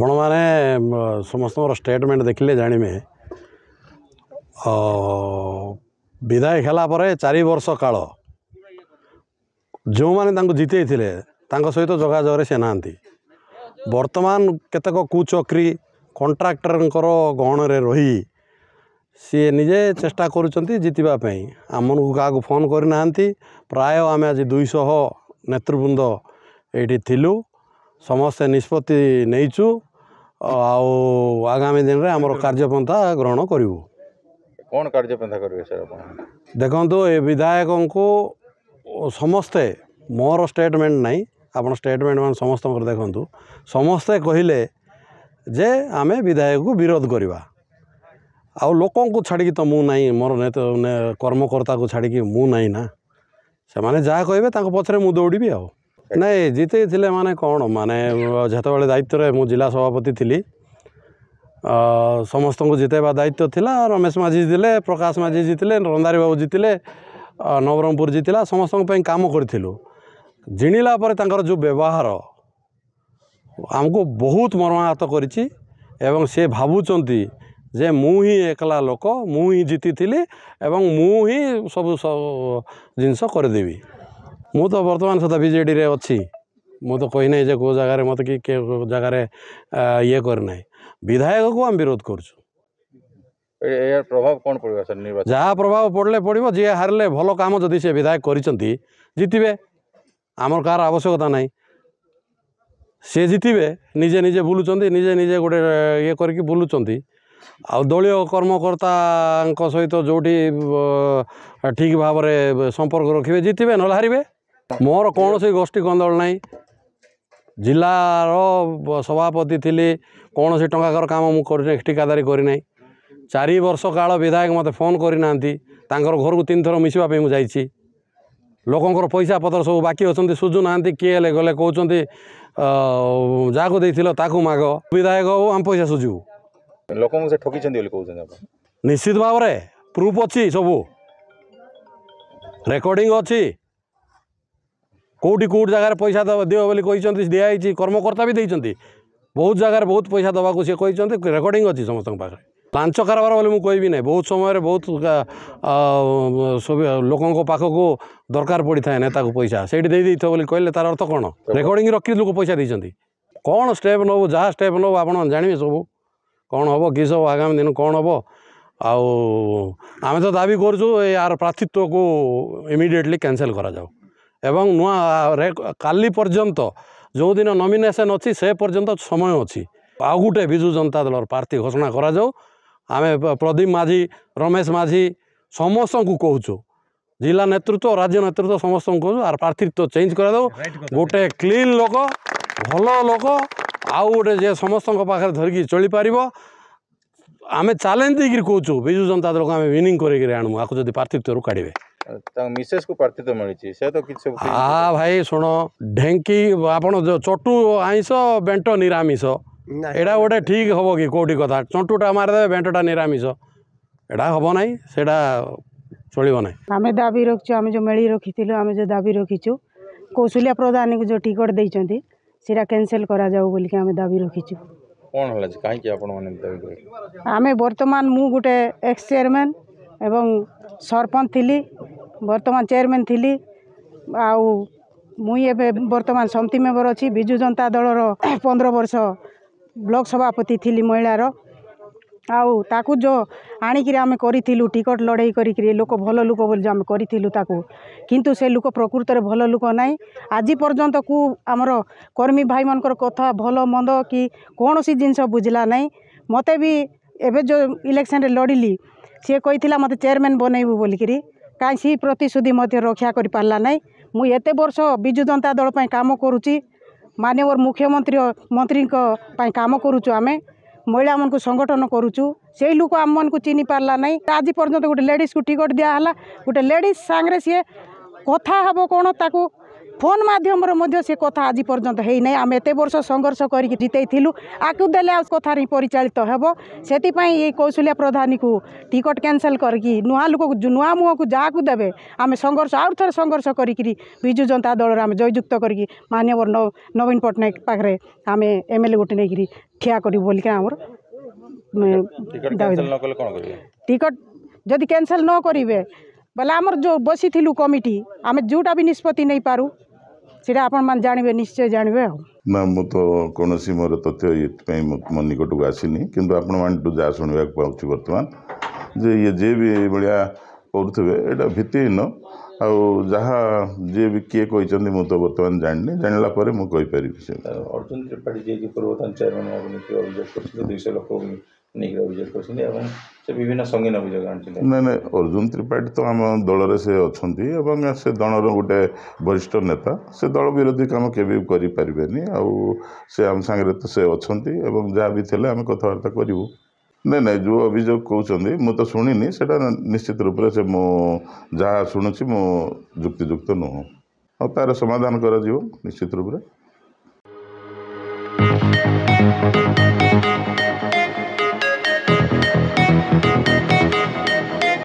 आपण मैंने समस्त स्टेटमेंट देखिले जानिमे विधायक है 4 वर्ष काल जो मैंने जिते सहित जोगाजोग से ना बर्तमान केतक कुचक्री कंट्राक्टर गहन रही सी निजे चेष्टा करुँच जितवाई आमको क्या फोन करना प्राय आम आज 200 नेतृवृंद ये थिलु समस्ते निष्पत्ति नहींचु आगामी दिन में आमर कार्यपंथा ग्रहण करूँ। कौन कार्यपंथा करेंगे सर? देखो ये विधायक को समस्ते मोर स्टेटमेंट नहीं आप स्टेटमेंट मान समस्त देखु समस्ते कहले जे आम विधायक को विरोध करवा आउ लोकों को छाड़ी तो मु नहीं मोर कर्मकर्ता को छाड़ी मु नहीं ना से माने जहाँ कहे पछरे मु दौड़ी आ नहीं जीते थे माने कौन माने जो दायित्व मु जिला सभापति थी समस्त को जितेबा दायित्व थिला रमेश माझी जीते प्रकाश माझी जीते रंधारी बाबू जीते नवरंगपुर जीतला समस्त काम करूँ जिणिला जो व्यवहार आमको बहुत मर्माहत करिछि एवं से भावुचंती जे मु ही एकला लोक मु ही जीती थी एवं मु ही सब जिनस करदेवी मु तो वर्तमान सुधा बीजेडी रे अच्छी मु तो कही ना कौ जगार मत कि जगार ये करना विधायक को आम विरोध कर प्रभाव कौन पड़ेगा सर निर्वाचन? जहाँ प्रभाव पड़े पड़ो जी हारे भल कम जदि से विधायक करिसेंती जितबे आमर कार आवश्यकता नहीं सी जितबे निजे निजे बुलूँ निजे निजे गोटे ये करके बुलूँ आ दलीय कर्मकर्ता सहित जोटी ठीक भाव में संपर्क रखिए जितबे ना हारे मोर कौन से गोष्ठी कंदल ना जिलार सभापति थी कौन से टंकार काम मुझे ठिकादारी करना 4 वर्ष काल विधायक मत फोन करना घर को 3 थर मिसवाई मुझे लोकंर पैसा पतर सब बाकी अच्छा सुझुना किए गले कहते जहाँ देथिल ताकू माग विधायक आम पैसा सुझू लोक से ठकी निश्चित भाव में प्रूफ अच्छी सबू रेकर्डिंग अच्छी कौटी कौट जगार पैसा दियो बोली कहते दिखाई कर्मकर्ता भी देती बहुत जगार बहुत पैसा दवा सी कहते रेकर्डिंग अच्छी समस्त पाखे लांच कारबार बोले मुझे कहबी ना बहुत समय बहुत सब लोकों पाखक दरकार पड़ी था नेता को पैसा से बोली कहले तार अर्थ कौन रेकर्डिंग रखी लोक पैसा देती कौन स्टेप नब जहाँ स्टेप नब आप जानवे सब कौन हम कि सब आगामी दिन कौन हम आम तो दाबी करूँ यार प्रार्थित्व को इमिडिएटली कैंसल करा जाओ एवं नुआ काली पर्यंत जो दिन नॉमिनेशन अच्छी से पर्यंत समय अच्छी आउ गोटे विजु जनता दल प्रार्थी घोषणा करा जाओ आम प्रदीप माझी रमेश माझी समस्त को कहूँ जिला नेतृत्व राज्य नेतृत्व समस्त को कहूँ आर प्रार्थित्व चेंज कर दो गोटे क्लीन लोक भल लोक आउ गोटे जे समस्त पाखे धरिकी चली पार आम चैलेंज देकर कहूँ विजु जनता दल को आम विनिंग कर आणु आपको जब प्रार्थित्व काढ़े मिसेस को प्रार्थित्व मिली से तो किसी हाँ भाई शुण ढेंकी आपड़ चटू आईस बेंट निरामिष एटा गोटे ठीक हम कि कौटी कथा चंटुटा मारिदे बेंटटा निरामिष एटा हम ना से चलो ना आम दाबी रखु आम जो मेली रखी आम जो दाबी रखीचु कौशल्या प्रधान को जो टिकट देते सीटा कैंसल करा जाऊ बोलिक आम दाबी रखीचु कौन है कहीं आम बर्तमान मु गोटे एक्स चेयरमैन एवं सरपंच थी बर्तमान चेयरमैन थी आउ मुई बर्तमान समिति मेंबर अच्छी विजु जनता दलर 15 वर्ष ब्लॉक सभापति थी महिलार आउ ताकू जो आणिक आम करूँ टिकट लड़ाई करी लोक भल लोक बोली आम करूँ किंतु से लोक प्रकृत में भल लोक ना आज पर्यंत को आमर कर्मी भाई मानकर कथा भल मंद कि कौन सी जिनस बुझला ना मते भी एवं जो इलेक्शन लड़िली सी कही मत चेयरमैन बनइबू बोलिक कहीं सी प्रतिश्रुति रक्षा कर पारा ना मुझे एत वर्ष विजु जनता दल काम करुँची माननीय मुख्यमंत्री मंत्री काम करुचु आम महिला मन को संगठन करुचु से लोक आम मन को चिन्ह पारा ना आज पर्यंत गोटे लेडीज को टिकट दिया गोटे लेडीज सांगे सी कथा हम कौन ताकू फोन माध्यम से कथा आज पर्यंत है नहीं आम एत वर्ष संघर्ष करके जितेलु आकु देले कथा परिचालित हेब से कौशल्या प्रधानी को टिकट कैंसल करके नुआ लोक नुआ मुह को जहाँ को देवे आम संघर्ष आउ थे संघर्ष करी विजु जनता दल आम जययुक्त करके माननीय नवीन पट्टनायक पाखे आम एमएलए गोटे नहीं ठिया कर बोलिक आमर टिकट जदि कैंसल न करेंगे बोले आमर जो बसी कमिटी आम जोटा भी निष्पत्ति नहीं पारू सीटा आपण मान जानवे निश्चय जानवे ना मु तो कौन मोर तथ्य ये मो निकट को आसनी किंतु आपण मान जहाँ शुणा पाँच बर्तमान जे ये जे भी भाया करुवे यहाँ भित्तिहीन आउ जहाँ जे भी किए कहते मुझे तो बर्तमान जाननी जानला मुझे से अर्जुन त्रिपाठी जी पूर्वतन चेयरमैन अभियोग कर 200 लोक नहीं अभियोग कर विभिन्न संगीन अभियोग आनी ना ना अर्जुन त्रिपाठी तो आम दल से अच्छा से दलर गोटे वरिष्ठ नेता से दल विरोधी काम केवे करें आउ से आम सांगे तो से अच्छा जहाँ भी थे आम कथबार्ता करूँ नहीं नहीं जो अभियोग कहते मुझे तो शुणी से निश्चित रूप से मो जहाँ शुणुची मो जुक्तियुक्त नुह और तार समाधान कर निश्चित रूप से।